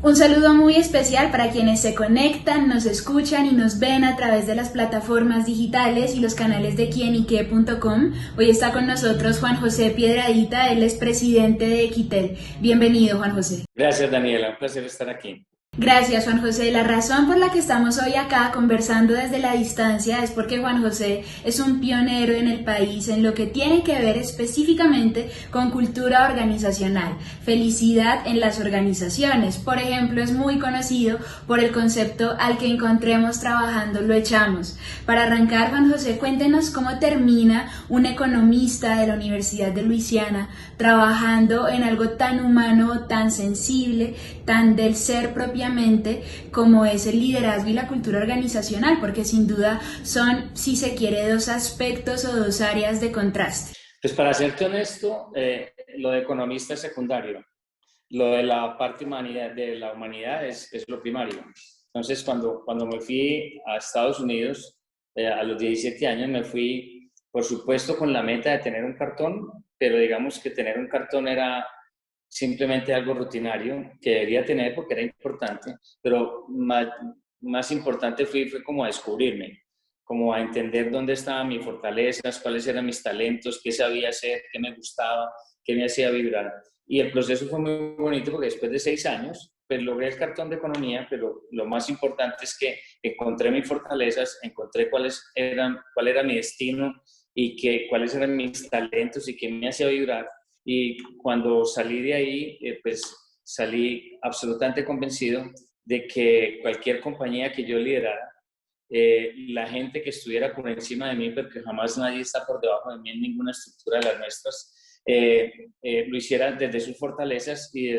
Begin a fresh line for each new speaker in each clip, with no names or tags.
Un saludo muy especial para quienes se conectan, nos escuchan y nos ven a través de las plataformas digitales y los canales de quienique.com. Hoy está con nosotros Juan José Piedradita, él es presidente de Equitel. Bienvenido, Juan José.
Gracias, Daniela. Un placer estar aquí.
Gracias, Juan José. La razón por la que estamos hoy acá conversando desde la distancia es porque Juan José es un pionero en el país en lo que tiene que ver específicamente con cultura organizacional, felicidad en las organizaciones. Por ejemplo, es muy conocido por el concepto al que encontremos trabajando lo echamos. Para arrancar, Juan José, cuéntenos cómo termina un economista de la Universidad de Luisiana trabajando en algo tan humano, tan sensible, tan del ser propiamente, como es el liderazgo y la cultura organizacional, porque sin duda son, si se quiere, dos aspectos o dos áreas de contraste.
Pues para serte honesto, lo de economista es secundario. Lo de la parte de la humanidad es lo primario. Entonces, cuando me fui a Estados Unidos, a los 17 años, me fui, por supuesto, con la meta de tener un cartón, pero digamos que tener un cartón era simplemente algo rutinario que debería tener porque era importante, pero más importante fue como a descubrirme, como a entender dónde estaban mis fortalezas, cuáles eran mis talentos, qué sabía hacer, qué me gustaba, qué me hacía vibrar. Y el proceso fue muy bonito porque después de 6 años, pues logré el cartón de economía, pero lo más importante es que encontré mis fortalezas, encontré cuál era mi destino y cuáles eran mis talentos y qué me hacía vibrar. Y cuando salí de ahí, pues salí absolutamente convencido de que cualquier compañía que yo liderara, la gente que estuviera por encima de mí, porque jamás nadie está por debajo de mí en ninguna estructura de las nuestras, lo hiciera desde sus fortalezas y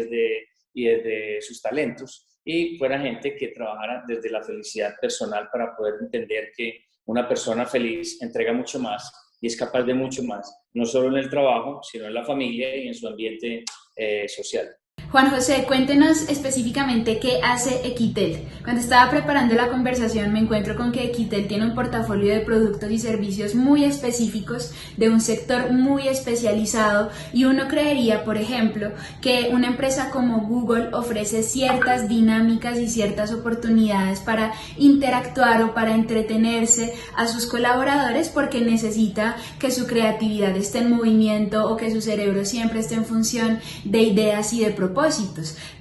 desde sus talentos, y fuera gente que trabajara desde la felicidad personal para poder entender que una persona feliz entrega mucho más y es capaz de mucho más, no solo en el trabajo, sino en la familia y en su ambiente social.
Juan José, cuéntenos específicamente qué hace Equitel. Cuando estaba preparando la conversación me encuentro con que Equitel tiene un portafolio de productos y servicios muy específicos de un sector muy especializado, y uno creería, por ejemplo, que una empresa como Google ofrece ciertas dinámicas y ciertas oportunidades para interactuar o para entretenerse a sus colaboradores porque necesita que su creatividad esté en movimiento o que su cerebro siempre esté en función de ideas y de propósitos.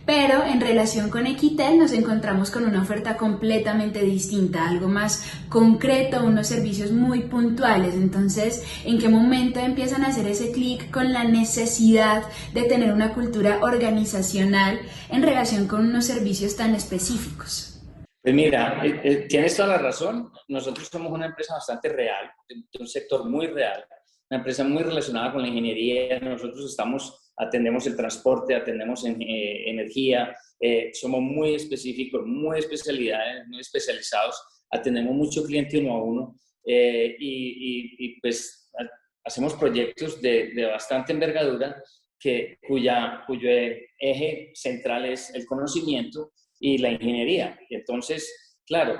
Pero en relación con Equitel nos encontramos con una oferta completamente distinta, algo más concreto, unos servicios muy puntuales. Entonces, ¿en qué momento empiezan a hacer ese clic con la necesidad de tener una cultura organizacional en relación con unos servicios tan específicos?
Pues mira, tienes toda la razón. Nosotros somos una empresa bastante real, de un sector muy real, una empresa muy relacionada con la ingeniería. Nosotros atendemos el transporte, atendemos energía, somos muy específicos, muy especializados, atendemos mucho cliente uno a uno, pues hacemos proyectos de bastante envergadura cuyo eje central es el conocimiento y la ingeniería. Y entonces, claro,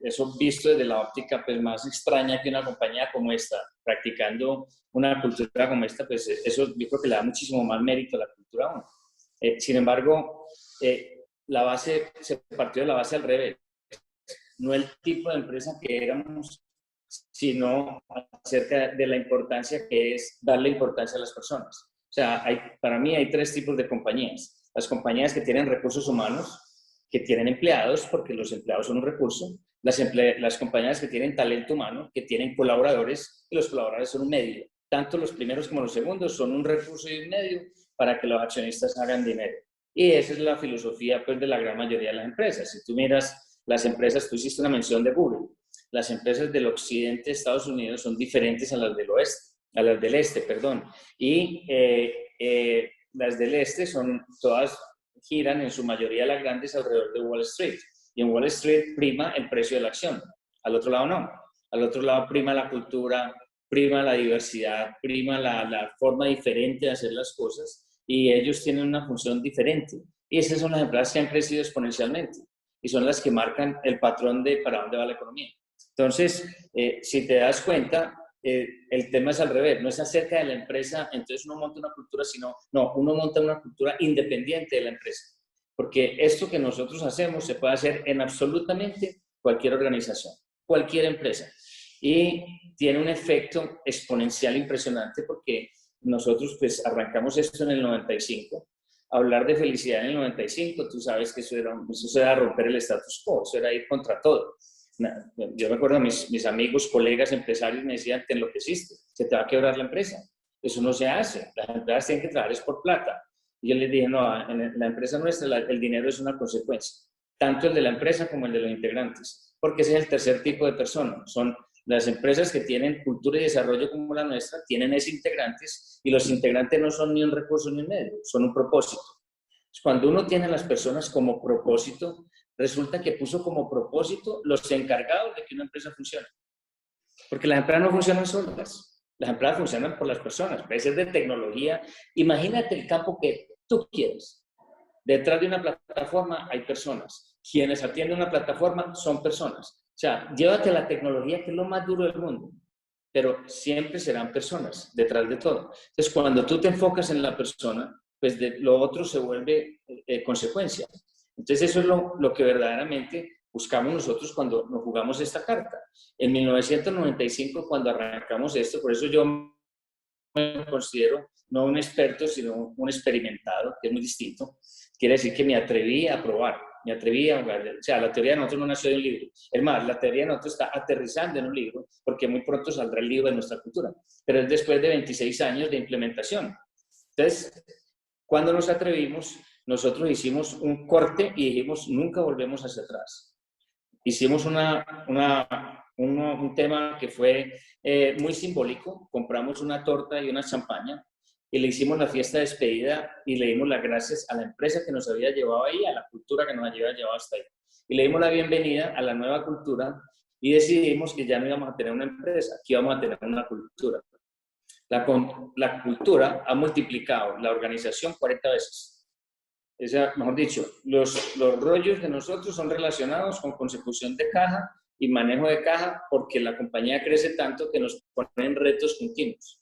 eso visto desde la óptica pues, más extraña que una compañía como esta, practicando una cultura como esta, pues eso yo creo que le da muchísimo más mérito a la cultura a uno. Sin embargo, la base se partió de la base al revés. No el tipo de empresa que éramos, sino acerca de la importancia que es darle importancia a las personas. O sea, para mí hay 3 tipos de compañías. Las compañías que tienen recursos humanos, que tienen empleados, porque los empleados son un recurso. Las compañías que tienen talento humano, que tienen colaboradores, y los colaboradores son un medio. Tanto los primeros como los segundos son un recurso y un medio para que los accionistas hagan dinero. Y esa es la filosofía pues, de la gran mayoría de las empresas. Si tú miras las empresas, tú hiciste una mención de Google. Las empresas del occidente de Estados Unidos son diferentes a las del oeste, a las del este, perdón. Y las del este todas giran en su mayoría las grandes alrededor de Wall Street. Y en Wall Street prima el precio de la acción. Al otro lado no. Al otro lado prima la cultura, prima la diversidad, prima la forma diferente de hacer las cosas, y ellos tienen una función diferente. Y esas son las empresas que han crecido exponencialmente y son las que marcan el patrón de para dónde va la economía. Entonces, si te das cuenta, el tema es al revés, no es acerca de la empresa, entonces uno monta una cultura, sino, no, uno monta una cultura independiente de la empresa, porque esto que nosotros hacemos se puede hacer en absolutamente cualquier organización, cualquier empresa, y tiene un efecto exponencial impresionante porque nosotros pues arrancamos esto en el 95. Hablar de felicidad en el 95, tú sabes que eso era romper el status quo, eso era ir contra todo. Yo recuerdo a mis amigos, colegas, empresarios me decían, te enloqueciste, se te va a quebrar la empresa. Eso no se hace, las empresas tienen que trabajar es por plata. Y yo les dije, no, en la empresa nuestra el dinero es una consecuencia, tanto el de la empresa como el de los integrantes, porque ese es el tercer tipo de personas. Son las empresas que tienen cultura y desarrollo como la nuestra, tienen esos integrantes, y los integrantes no son ni un recurso ni un medio, son un propósito. Cuando uno tiene a las personas como propósito, resulta que puso como propósito los encargados de que una empresa funcione. Porque las empresas no funcionan solas, las empresas funcionan por las personas. Puede ser de tecnología. Imagínate el campo que tú quieres. Detrás de una plataforma hay personas. Quienes atienden una plataforma son personas. O sea, llévate la tecnología, que es lo más duro del mundo, pero siempre serán personas detrás de todo. Entonces, cuando tú te enfocas en la persona, pues lo otro se vuelve consecuencia. Entonces, eso es lo que verdaderamente buscamos nosotros cuando nos jugamos esta carta. En 1995, cuando arrancamos esto, por eso yo me considero no un experto, sino un experimentado, que es muy distinto. Quiere decir que me atreví a probar, me atreví a jugar. O sea, la teoría de nosotros no nació de un libro. Es más, la teoría de nosotros está aterrizando en un libro, porque muy pronto saldrá el libro de nuestra cultura. Pero es después de 26 años de implementación. Entonces, cuando nos atrevimos, nosotros hicimos un corte y dijimos, nunca volvemos hacia atrás. Hicimos un tema que fue muy simbólico. Compramos una torta y una champaña y le hicimos la fiesta de despedida y le dimos las gracias a la empresa que nos había llevado ahí, a la cultura que nos había llevado hasta ahí. Y le dimos la bienvenida a la nueva cultura y decidimos que ya no íbamos a tener una empresa, que íbamos a tener una cultura. La cultura ha multiplicado la organización 40 veces. Mejor dicho, los rollos de nosotros son relacionados con consecución de caja y manejo de caja, porque la compañía crece tanto que nos ponen retos continuos.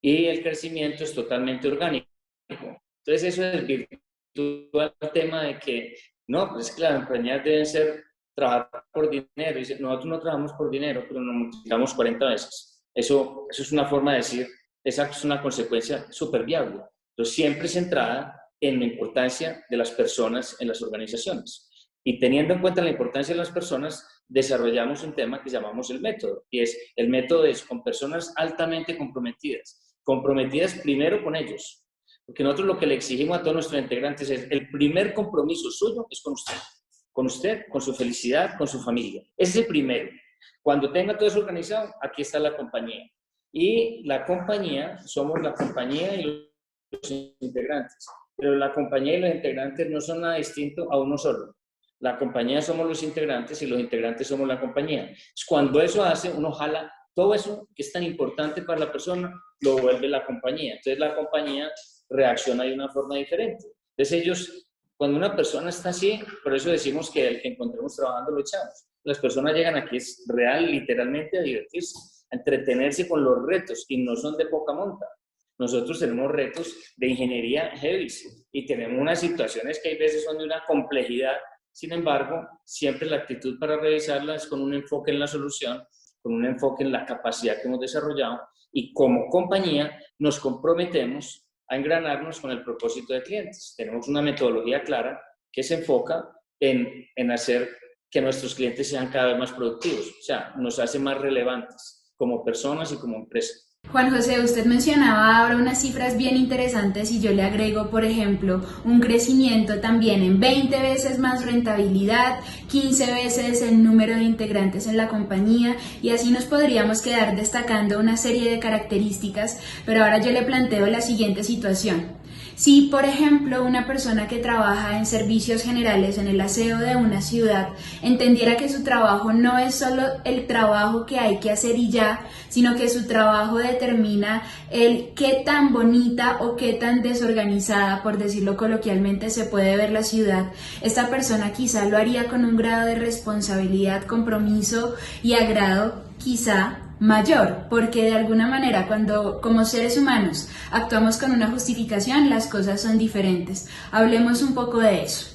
Y el crecimiento es totalmente orgánico. Entonces, eso es virtual el tema de que, no, pues es que las compañías deben trabajar por dinero. Dice, nosotros no trabajamos por dinero, pero nos multiplicamos 40 veces. Eso es una forma de decir, esa es una consecuencia súper viable, pero siempre centrada en la importancia de las personas en las organizaciones. Y teniendo en cuenta la importancia de las personas, desarrollamos un tema que llamamos el método. Y el método es con personas altamente comprometidas. Comprometidas primero con ellos. Porque nosotros lo que le exigimos a todos nuestros integrantes es, el primer compromiso suyo es con usted. Con usted, con su felicidad, con su familia. Ese es el primero. Cuando tenga todo eso organizado, aquí está la compañía. Y la compañía, somos la compañía y los integrantes. Pero la compañía y los integrantes no son nada distinto a uno solo. La compañía somos los integrantes y los integrantes somos la compañía. Cuando eso hace, uno jala todo eso que es tan importante para la persona, lo vuelve la compañía. Entonces la compañía reacciona de una forma diferente. Entonces ellos, cuando una persona está así, por eso decimos que el que encontremos trabajando lo echamos. Las personas llegan aquí es real, literalmente, a divertirse, a entretenerse con los retos, y no son de poca monta. Nosotros tenemos retos de ingeniería heavy y tenemos unas situaciones que hay veces son de una complejidad. Sin embargo, siempre la actitud para revisarlas es con un enfoque en la solución, con un enfoque en la capacidad que hemos desarrollado, y como compañía nos comprometemos a engranarnos con el propósito de clientes. Tenemos una metodología clara que se enfoca en hacer que nuestros clientes sean cada vez más productivos, o sea, nos hace más relevantes como personas y como empresa.
Juan José, usted mencionaba ahora unas cifras bien interesantes y yo le agrego, por ejemplo, un crecimiento también en 20 veces más rentabilidad, 15 veces el número de integrantes en la compañía, y así nos podríamos quedar destacando una serie de características, pero ahora yo le planteo la siguiente situación. Si, por ejemplo, una persona que trabaja en servicios generales en el aseo de una ciudad entendiera que su trabajo no es solo el trabajo que hay que hacer y ya, sino que su trabajo determina el qué tan bonita o qué tan desorganizada, por decirlo coloquialmente, se puede ver la ciudad, esta persona quizá lo haría con un grado de responsabilidad, compromiso y agrado quizá mayor, porque de alguna manera cuando como seres humanos actuamos con una justificación, las cosas son diferentes. Hablemos un poco de eso.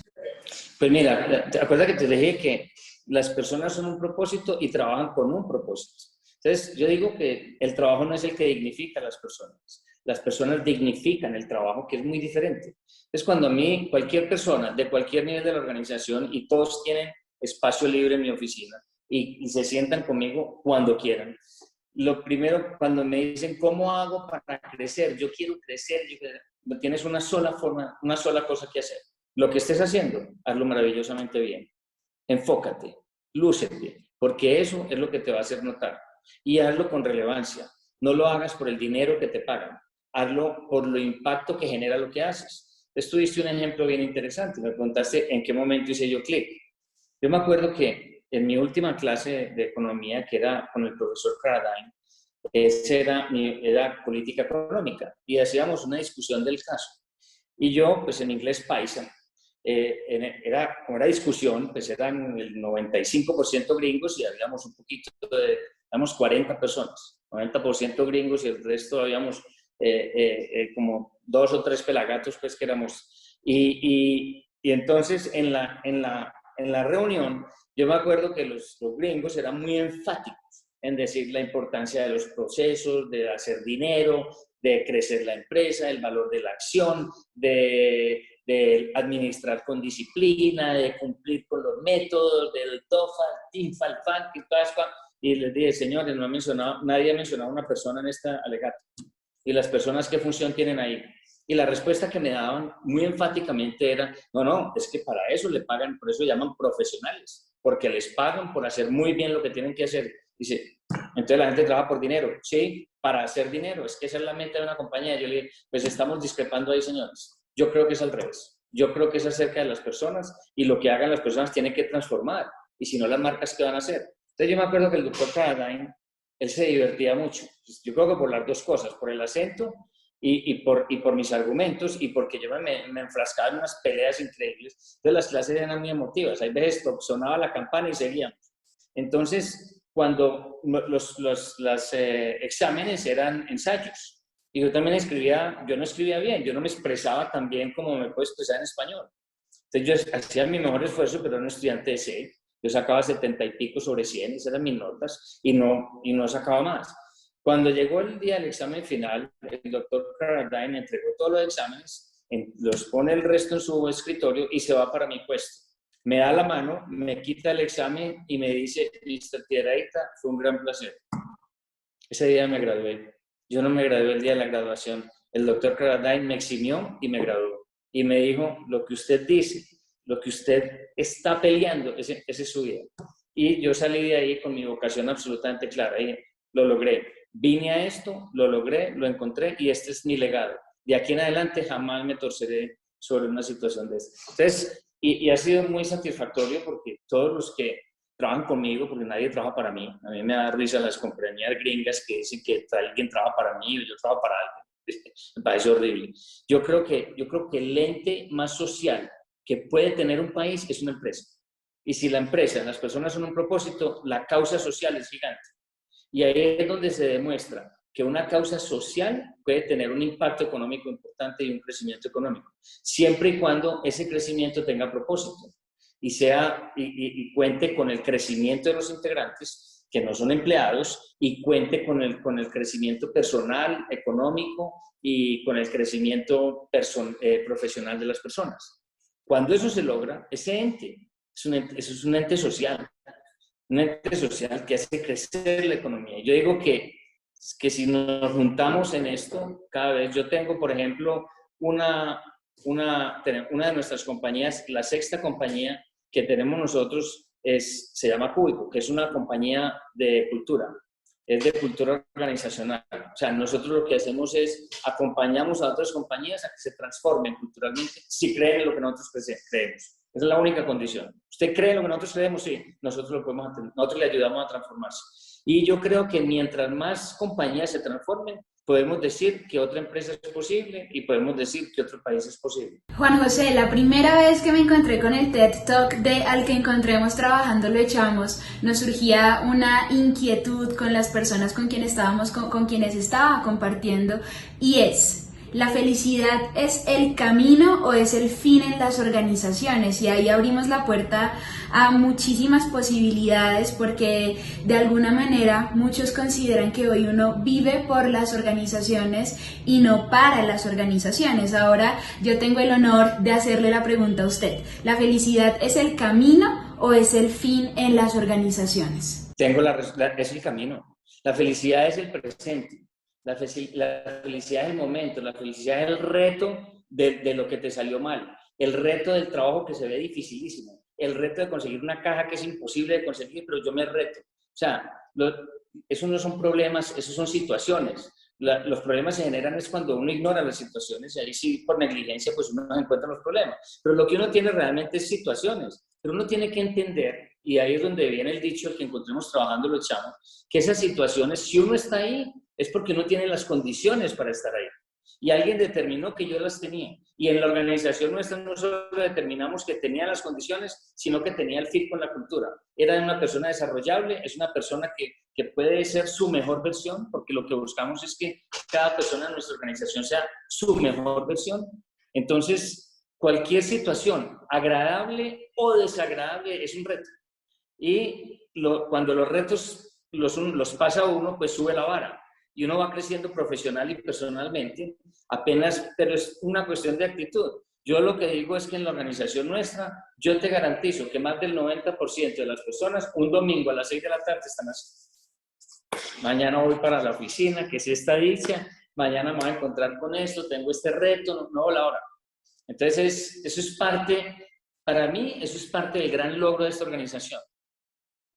Pues mira, ¿te acuerdas que te dije que las personas son un propósito y trabajan con un propósito? Entonces, yo digo que el trabajo no es el que dignifica a las personas dignifican el trabajo, que es muy diferente. Entonces, cuando a mí, cualquier persona de cualquier nivel de la organización, y todos tienen espacio libre en mi oficina, y se sientan conmigo cuando quieran, lo primero, cuando me dicen, ¿cómo hago para crecer? Yo quiero crecer, no tienes una sola forma, una sola cosa que hacer. Lo que estés haciendo, hazlo maravillosamente bien. Enfócate, lúcete, porque eso es lo que te va a hacer notar. Y hazlo con relevancia. No lo hagas por el dinero que te pagan. Hazlo por lo impacto que genera lo que haces. Entonces, tú diste un ejemplo bien interesante. Me preguntaste en qué momento hice yo clic. Yo me acuerdo que en mi última clase de economía, que era con el profesor Carradine, esa era política económica, y hacíamos una discusión del caso. Y yo, pues en inglés paisa, como era discusión, pues eran el 95% gringos y habíamos un poquito éramos 40 personas, 90% gringos y el resto habíamos como 2 o 3 pelagatos, pues que éramos. Y entonces en la reunión, yo me acuerdo que los gringos eran muy enfáticos en decir la importancia de los procesos, de hacer dinero, de crecer la empresa, el valor de la acción, de administrar con disciplina, de cumplir con los métodos, del TOFA, TINFA, FAN, TIPASPA. Y les dije, señores, nadie ha mencionado a una persona en esta alegato. Y las personas, ¿qué función tienen ahí? Y la respuesta que me daban muy enfáticamente era, no, es que para eso le pagan, por eso llaman profesionales, porque les pagan por hacer muy bien lo que tienen que hacer. Dice, entonces la gente trabaja por dinero. Sí, para hacer dinero, es que esa es la meta de una compañía. Yo le dije, pues estamos discrepando ahí, señores. Yo creo que es al revés. Yo creo que es acerca de las personas y lo que hagan las personas tiene que transformar. Y si no, las marcas, ¿qué van a hacer? Entonces yo me acuerdo que el doctor Carradine, él se divertía mucho. Yo creo que por las dos cosas, por el acento y por mis argumentos y porque yo me enfrascaba en unas peleas increíbles. Entonces las clases eran muy emotivas. Hay veces sonaba la campana y seguíamos. Entonces, cuando los exámenes eran ensayos, y yo también yo no escribía bien, yo no me expresaba tan bien como me puedo expresar en español. Entonces yo hacía mi mejor esfuerzo, pero era un estudiante de C. Yo sacaba 70 y pico sobre 100, esas eran mis notas, y no sacaba más. Cuando llegó el día del examen final, el doctor Carradine entregó todos los exámenes, los pone el resto en su escritorio y se va para mi puesto. Me da la mano, me quita el examen y me dice, Mr. Piedrahita, fue un gran placer. Ese día me gradué. Yo no me gradué el día de la graduación. El doctor Carradine me eximió y me graduó. Y me dijo, lo que usted dice, lo que usted está peleando, ese es su vida. Y yo salí de ahí con mi vocación absolutamente clara. Y lo logré. Vine a esto, lo logré, lo encontré y este es mi legado. De aquí en adelante jamás me torceré sobre una situación de esta. Entonces, y ha sido muy satisfactorio porque todos los que trabajan conmigo, porque nadie trabaja para mí, a mí me da risa las compañías gringas que dicen que alguien trabaja para mí o yo trabajo para alguien. Me parece horrible. Yo creo que el ente más social que puede tener un país es una empresa. Y si la empresa, las personas son un propósito, la causa social es gigante. Y ahí es donde se demuestra que una causa social puede tener un impacto económico importante y un crecimiento económico, siempre y cuando ese crecimiento tenga propósito y cuente con el crecimiento de los integrantes, que no son empleados, y cuente con el crecimiento personal, económico y con el crecimiento profesional de las personas. Cuando eso se logra, ese ente es un ente social, que hace crecer la economía. Yo digo que si nos juntamos en esto, cada vez yo tengo, por ejemplo, una de nuestras compañías, la sexta compañía que tenemos nosotros se llama Cúbico, que es una compañía de cultura, es de cultura organizacional. O sea, nosotros lo que hacemos es acompañamos a otras compañías a que se transformen culturalmente si creen en lo que nosotros creemos. Esa es la única condición. ¿Usted cree en lo que nosotros creemos? Sí, nosotros le ayudamos a transformarse. Y yo creo que mientras más compañías se transformen, podemos decir que otra empresa es posible y podemos decir que otro país es posible.
Juan José, la primera vez que me encontré con el TED Talk de Al que encontremos trabajando lo echamos, nos surgía una inquietud con las personas con quienes estaba compartiendo, y es: ¿La felicidad es el camino o es el fin en las organizaciones? Y ahí abrimos la puerta a muchísimas posibilidades porque de alguna manera muchos consideran que hoy uno vive por las organizaciones y no para las organizaciones. Ahora yo tengo el honor de hacerle la pregunta a usted. ¿La felicidad es el camino o es el fin en las organizaciones?
Es el camino. La felicidad es el presente. La felicidad es el momento, la felicidad es el reto de lo que te salió mal, el reto del trabajo que se ve dificilísimo, el reto de conseguir una caja que es imposible de conseguir, pero yo me reto. O sea, esos no son problemas, esos son situaciones. Los problemas se generan es cuando uno ignora las situaciones y ahí sí, por negligencia, pues uno no encuentra los problemas. Pero lo que uno tiene realmente es situaciones, pero uno tiene que entender, y ahí es donde viene el dicho que encontremos trabajando lo echamos, que esas situaciones, si uno está ahí, es porque uno tiene las condiciones para estar ahí. Y alguien determinó que yo las tenía. Y en la organización nuestra no solo determinamos que tenía las condiciones, sino que tenía el fit con la cultura. Era una persona desarrollable, es una persona que puede ser su mejor versión, porque lo que buscamos es que cada persona en nuestra organización sea su mejor versión. Entonces, cualquier situación, agradable o desagradable, es un reto. Y cuando los retos los pasa uno, pues sube la vara. Y uno va creciendo profesional y personalmente, pero es una cuestión de actitud. Yo lo que digo es que en la organización nuestra, yo te garantizo que más del 90% de las personas, un domingo a las 6 de la tarde están así. Mañana voy para la oficina, que es esta dicha, mañana me voy a encontrar con esto, tengo este reto, no la hora. Entonces, eso es parte, para mí, eso es parte del gran logro de esta organización.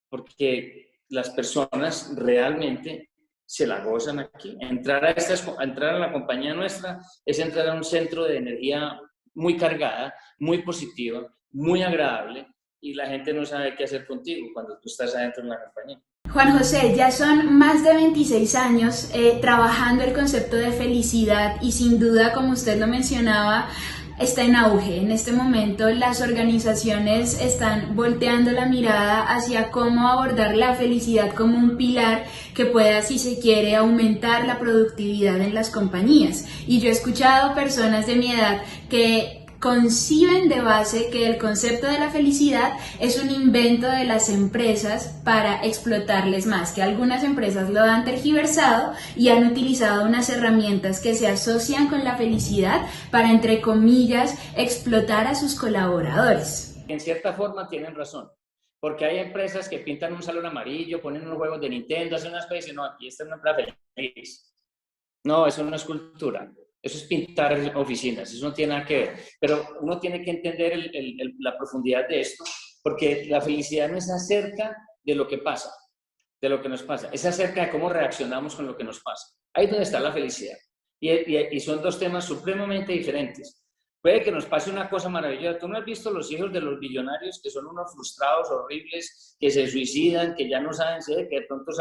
Porque las personas realmente se la gozan aquí. Entrar a la compañía nuestra es entrar a un centro de energía muy cargada, muy positiva, muy agradable, y la gente no sabe qué hacer contigo cuando tú estás adentro de la compañía.
Juan José, ya son más de 26 años trabajando el concepto de felicidad y sin duda, como usted lo mencionaba, está en auge. En este momento las organizaciones están volteando la mirada hacia cómo abordar la felicidad como un pilar que pueda, si se quiere, aumentar la productividad en las compañías. Y yo he escuchado personas de mi edad que conciben de base que el concepto de la felicidad es un invento de las empresas para explotarles más, que algunas empresas lo han tergiversado y han utilizado unas herramientas que se asocian con la felicidad para, entre comillas, explotar a sus colaboradores.
En cierta forma tienen razón, porque hay empresas que pintan un salón amarillo, ponen unos juegos de Nintendo, hacen una especie, no, aquí está una empresa feliz. No, eso no es cultura. Eso es pintar oficinas, eso no tiene nada que ver. Pero uno tiene que entender la profundidad de esto, porque la felicidad no es acerca de lo que pasa, de lo que nos pasa, es acerca de cómo reaccionamos con lo que nos pasa. Ahí es donde está la felicidad. Y son dos temas supremamente diferentes. Puede que nos pase una cosa maravillosa. ¿Tú no has visto los hijos de los billonarios que son unos frustrados, horribles, que se suicidan, que ya no saben si que de pronto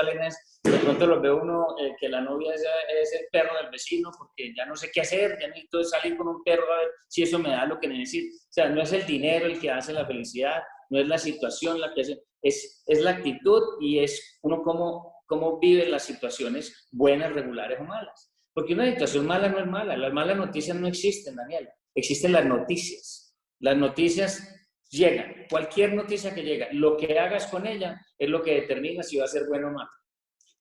de pronto los ve uno que la novia es el perro del vecino porque ya no sé qué hacer, ya necesito salir con un perro a ver si eso me da lo que necesito? O sea, no es el dinero el que hace la felicidad, no es la situación la que hace, es la actitud y es uno cómo vive las situaciones buenas, regulares o malas. Porque una situación mala no es mala, las malas noticias no existen, Daniela. Existen las noticias. Las noticias llegan. Cualquier noticia que llega, lo que hagas con ella es lo que determina si va a ser bueno o malo.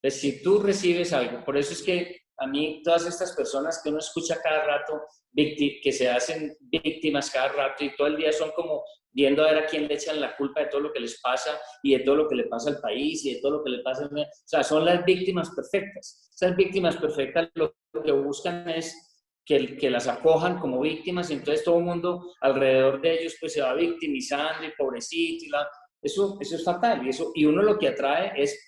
Entonces, si tú recibes algo, por eso es que a mí todas estas personas que uno escucha cada rato, que se hacen víctimas cada rato y todo el día son como viendo a ver a quién le echan la culpa de todo lo que les pasa y de todo lo que le pasa al país y de todo lo que le pasa. O sea, son las víctimas perfectas. Esas víctimas perfectas lo que buscan es que las acojan como víctimas y entonces todo el mundo alrededor de ellos pues se va victimizando y pobrecito eso es fatal y uno lo que atrae es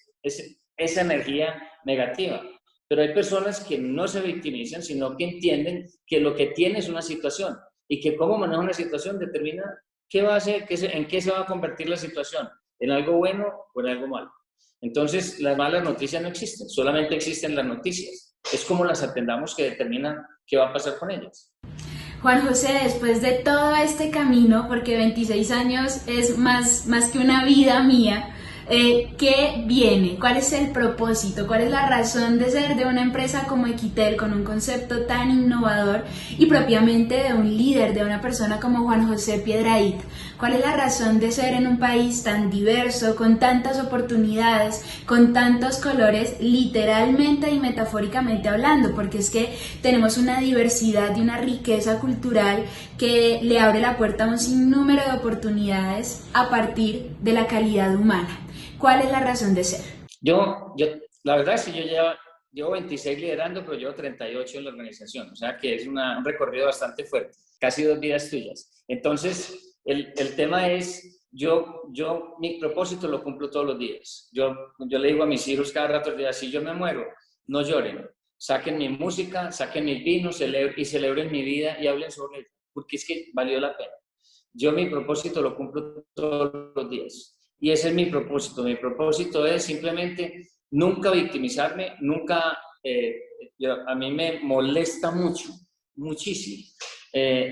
esa energía negativa. Pero hay personas que no se victimizan, sino que entienden que lo que tiene es una situación y que cómo maneja una situación determina qué va a hacer, en qué se va a convertir la situación, en algo bueno o en algo malo. Entonces, las malas noticias no existen, solamente existen las noticias. Es como las atendamos que determinan qué va a pasar con ellas.
Juan José, después de todo este camino, porque 26 años es más que una vida mía, ¿Qué viene? ¿Cuál es el propósito? ¿Cuál es la razón de ser de una empresa como Equitel con un concepto tan innovador y propiamente de un líder, de una persona como Juan José Piedrahita? ¿Cuál es la razón de ser en un país tan diverso, con tantas oportunidades, con tantos colores, literalmente y metafóricamente hablando? Porque es que tenemos una diversidad y una riqueza cultural que le abre la puerta a un sinnúmero de oportunidades a partir de la calidad humana. ¿Cuál es la razón de ser?
La verdad es que llevo 26 liderando, pero llevo 38 en la organización, o sea que es un recorrido bastante fuerte, casi 2 vidas tuyas. Entonces, el tema es, mi propósito lo cumplo todos los días. Yo le digo a mis hijos cada rato, si yo me muero, no lloren, saquen mi música, saquen mis vinos y celebren mi vida y hablen sobre ella, porque es que valió la pena. Yo mi propósito lo cumplo todos los días. Y ese es mi propósito. Mi propósito es simplemente nunca victimizarme, nunca... a mí me molesta muchísimo,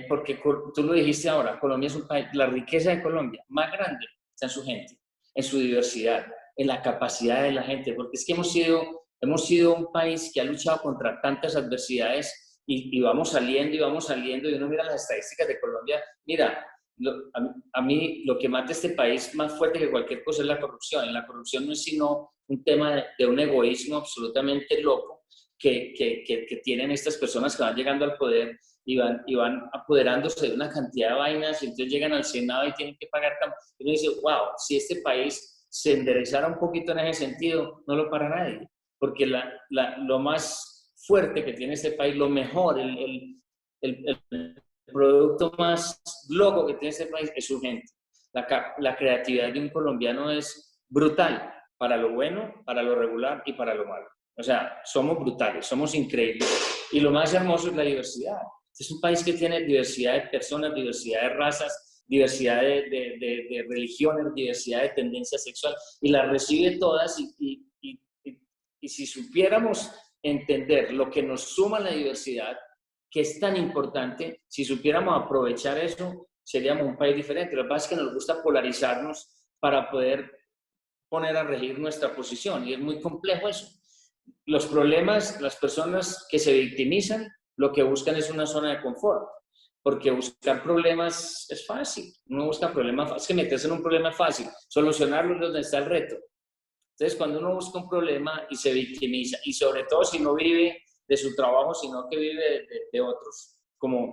porque tú lo dijiste ahora, Colombia es un país, la riqueza de Colombia más grande está en su gente, en su diversidad, en la capacidad de la gente, porque es que hemos sido un país que ha luchado contra tantas adversidades y vamos saliendo y uno mira las estadísticas de Colombia, mira, a mí lo que mata este país más fuerte que cualquier cosa es la corrupción. Y la corrupción no es sino un tema de un egoísmo absolutamente loco que tienen estas personas que van llegando al poder y van apoderándose de una cantidad de vainas y entonces llegan al Senado y tienen que pagar. Y uno dice, wow, si este país se enderezara un poquito en ese sentido, no lo para nadie. Porque lo más fuerte que tiene este país, lo mejor, el producto más loco que tiene este país es su gente. La creatividad de un colombiano es brutal, para lo bueno, para lo regular y para lo malo. O sea, somos brutales, somos increíbles. Y lo más hermoso es la diversidad. Es un país que tiene diversidad de personas, diversidad de razas, diversidad de religiones, diversidad de tendencias sexuales, y las recibe todas. Y si supiéramos entender lo que nos suma la diversidad, que es tan importante, si supiéramos aprovechar eso, seríamos un país diferente. Lo que pasa es que nos gusta polarizarnos para poder poner a regir nuestra posición, y es muy complejo eso. Los problemas, las personas que se victimizan, lo que buscan es una zona de confort, porque buscar problemas es fácil. Uno busca problemas, es que meterse en un problema es fácil, solucionarlo es donde está el reto. Entonces, cuando uno busca un problema y se victimiza, y sobre todo si no vive de su trabajo, sino que vive de otros, como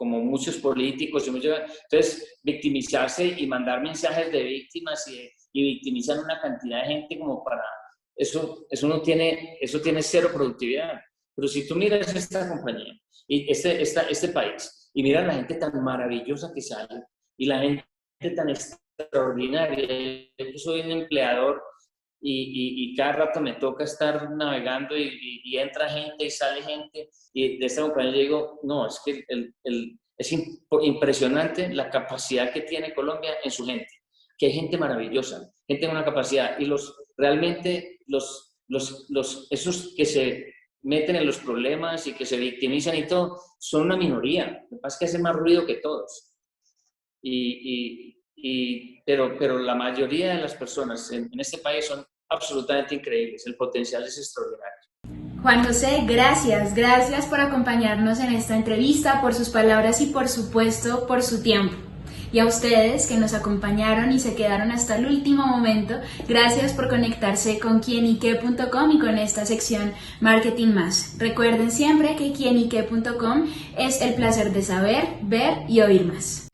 muchos políticos. Entonces, victimizarse y mandar mensajes de víctimas y victimizar una cantidad de gente como para... Eso tiene cero productividad. Pero si tú miras esta compañía y este país y miras la gente tan maravillosa que sale y la gente tan extraordinaria, yo soy un empleador y cada rato me toca estar navegando y entra gente y sale gente, y de esta compañía yo digo, no, es que es impresionante la capacidad que tiene Colombia en su gente, que hay gente maravillosa, gente con una capacidad, y realmente esos que se meten en los problemas y que se victimizan y todo, son una minoría. Lo que pasa es que hacen más ruido que todos. Pero la mayoría de las personas en este país son absolutamente increíbles. El potencial es extraordinario.
Juan José, gracias por acompañarnos en esta entrevista, por sus palabras y por supuesto por su tiempo. Y a ustedes que nos acompañaron y se quedaron hasta el último momento, gracias por conectarse con quienique.com y con esta sección Marketing Más. Recuerden siempre que quienique.com es el placer de saber, ver y oír más.